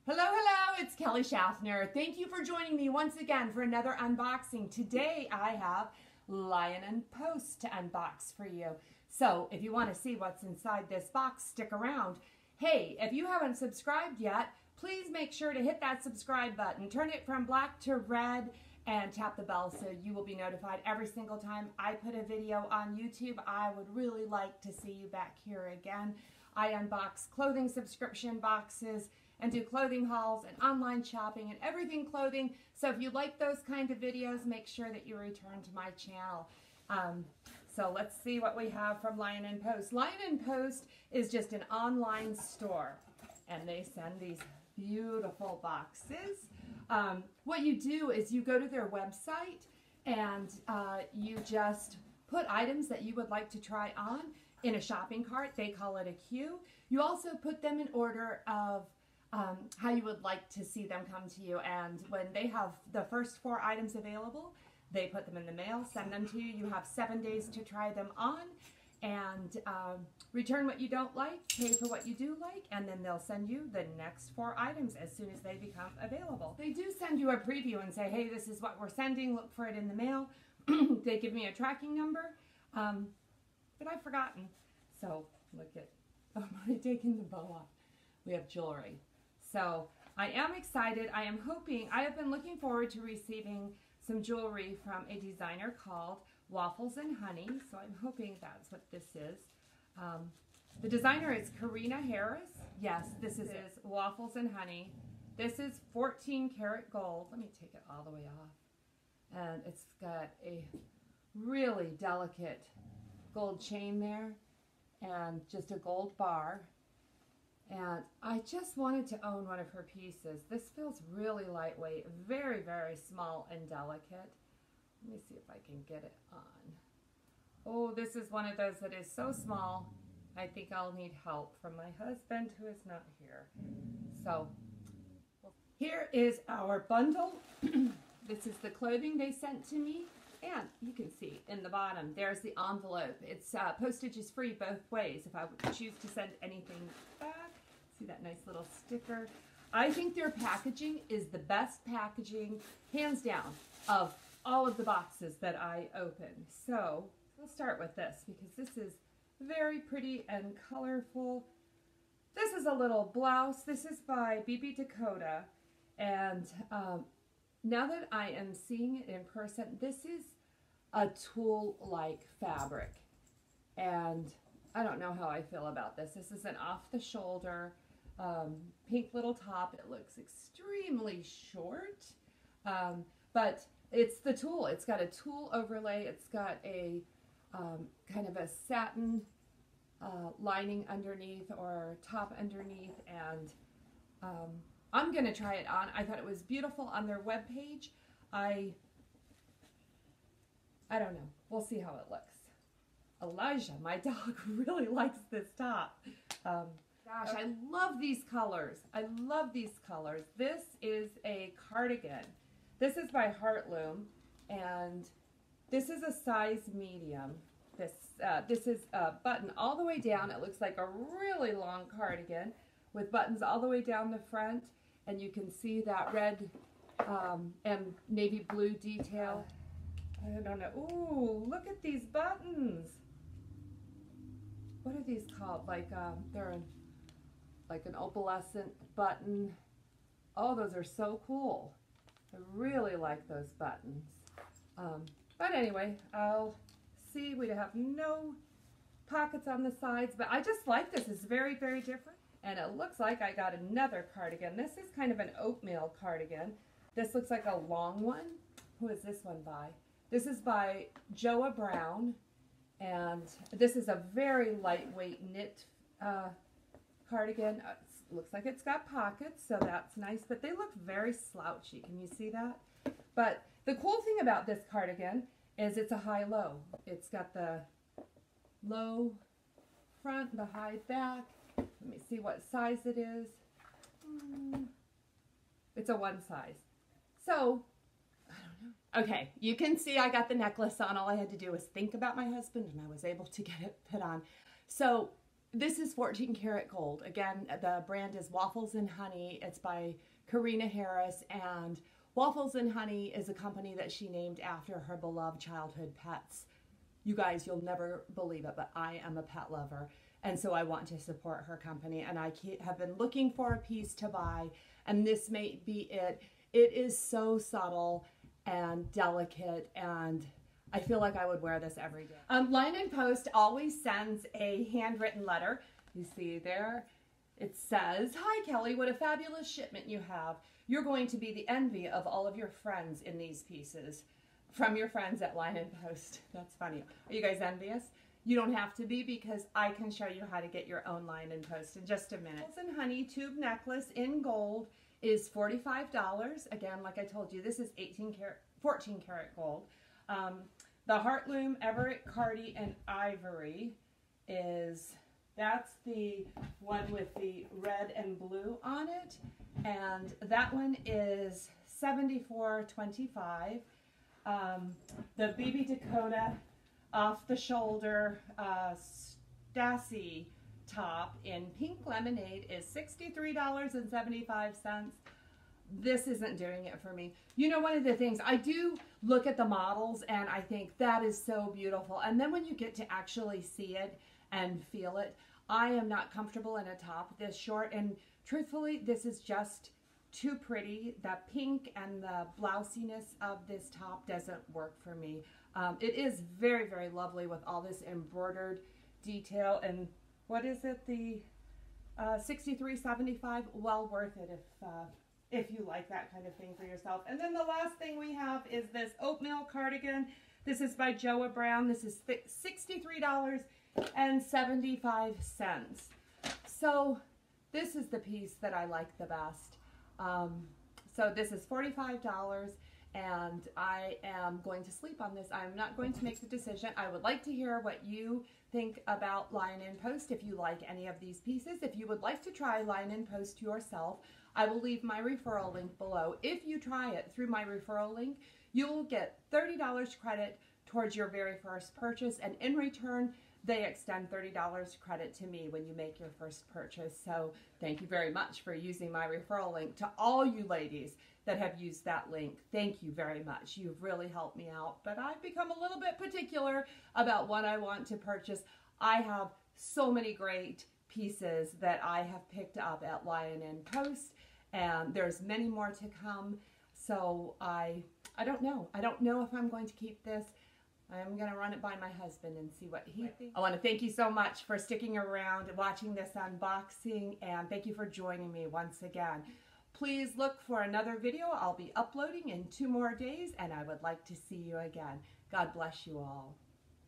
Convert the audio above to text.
Hello, hello, it's Kelly Schaffner. Thank you for joining me once again for another unboxing. Today I have Lyon Post to unbox for you. So if you want to see what's inside this box, stick around. Hey, if you haven't subscribed yet, please make sure to hit that subscribe button. Turn it from black to red and tap the bell so you will be notified every single time I put a video on YouTube. I would really like to see you back here again. I unbox clothing subscription boxes and do clothing hauls and online shopping and everything clothing. So if you like those kind of videos, make sure that you return to my channel. So let's see what we have from Lyon Post. Lyon Post is just an online store, and they send these beautiful boxes. What you do is you go to their website and you just put items that you would like to try on in a shopping cart. They call it a queue. You also put them in order of how you would like to see them come to you, and when they have the first 4 items available, they put them in the mail, send them to you. You have 7 days to try them on and return what you don't like, pay for what you do like, and then they'll send you the next 4 items as soon as they become available. They do send you a preview and say, hey, this is what we're sending, look for it in the mail. They give me a tracking number, but I've forgotten. So look at, I'm already taking the bow off. We have jewelry. So I am excited. I am hoping, I have been looking forward to receiving some jewelry from a designer called Waffles and Honey. So I'm hoping that's what this is. The designer is Karina Harris. Yes, this is Waffles and Honey. This is 14 karat gold. Let me take it all the way off. And it's got a really delicate gold chain there and just a gold bar. And I just wanted to own one of her pieces. This feels really lightweight, very, very small and delicate. Let me see if I can get it on. Oh, this is one of those that is so small, I think I'll need help from my husband, who is not here. So, here is our bundle. This is the clothing they sent to me. And you can see in the bottom, there's the envelope. It's postage is free both ways if I would choose to send anything back. See that nice little sticker? I think their packaging is the best packaging, hands down, of all of the boxes that I open. So we'll start with this because this is very pretty and colorful. This is a little blouse. This is by BB Dakota. And now that I am seeing it in person, this is a tulle-like fabric. And I don't know how I feel about this. This is an off-the-shoulder pink little top. It looks extremely short, but it's the tulle. It's got a tulle overlay. It's got a kind of a satin lining underneath or top underneath, and I'm going to try it on. I thought it was beautiful on their webpage. I don't know. We'll see how it looks. Elijah, my dog, really likes this top. Gosh, I love these colors. I love these colors. This is a cardigan. This is by Heartloom, and this is a size medium. This is a button all the way down. It looks like a really long cardigan with buttons all the way down the front, and you can see that red and navy blue detail. I don't know. Ooh, look at these buttons. What are these called? Like they're like an opalescent button. Oh, those are so cool. I really like those buttons. But anyway, I'll see. We have no pockets on the sides, but I just like this. It's very, very different. And it looks like I got another cardigan. This is kind of an oatmeal cardigan. This looks like a long one. Who is this one by? This is by Joa Brown. And this is a very lightweight knit cardigan. Looks like it's got pockets, so that's nice. But they look very slouchy. Can you see that? But the cool thing about this cardigan is it's a high-low. It's got the low front, the high back. Let me see what size it is. It's a 1 size. So, I don't know. Okay, you can see I got the necklace on. All I had to do was think about my husband, and I was able to get it put on. So, This is 14 karat gold. Again, the brand is Waffles and Honey. It's by Karina Harris, and Waffles and Honey is a company that she named after her beloved childhood pets. You guys, you'll never believe it, but I am a pet lover, and so I want to support her company, and I have been looking for a piece to buy, and this may be it. It is so subtle and delicate, and I feel like I would wear this every day. Lyon Post always sends a handwritten letter. You see there, it says, "Hi Kelly, what a fabulous shipment you have. You're going to be the envy of all of your friends in these pieces." From your friends at Lyon Post. That's funny. Are you guys envious? You don't have to be, because I can show you how to get your own Lyon Post in just a minute. Waffles and Honey tube necklace in gold is $45. Again, like I told you, this is 14 karat gold. The Heartloom Everett Cardi and Ivory that's the one with the red and blue on it, and that one is $74.25. The BB Dakota off the shoulder Stassi top in pink lemonade is $63.75. This isn't doing it for me. You know, one of the things, I do look at the models and I think that is so beautiful. And then when you get to actually see it and feel it, I am not comfortable in a top this short. And truthfully, this is just too pretty. The pink and the blousiness of this top doesn't work for me. It is very, very lovely with all this embroidered detail. And what is it? The $63.75. Well worth it if you like that kind of thing for yourself. And then the last thing we have is this oatmeal cardigan. This is by Joa Brown. This is $63.75. So this is the piece that I like the best. So this is $45, and I am going to sleep on this. I'm not going to make the decision. I would like to hear what you think about Lyon Post, if you like any of these pieces. If you would like to try Lyon Post yourself, I will leave my referral link below. If you try it through my referral link, you will get $30 credit towards your very first purchase, and in return, they extend $30 credit to me when you make your first purchase. So thank you very much for using my referral link. To all you ladies that have used that link, thank you very much. You've really helped me out, but I've become a little bit particular about what I want to purchase. I have so many great pieces that I have picked up at Lyon Post, and there's many more to come. So I don't know. I don't know if I'm going to keep this. I'm going to run it by my husband and see what he thinks. I want to thank you so much for sticking around and watching this unboxing, and thank you for joining me once again. Please look for another video I'll be uploading in 2 more days, and I would like to see you again. God bless you all.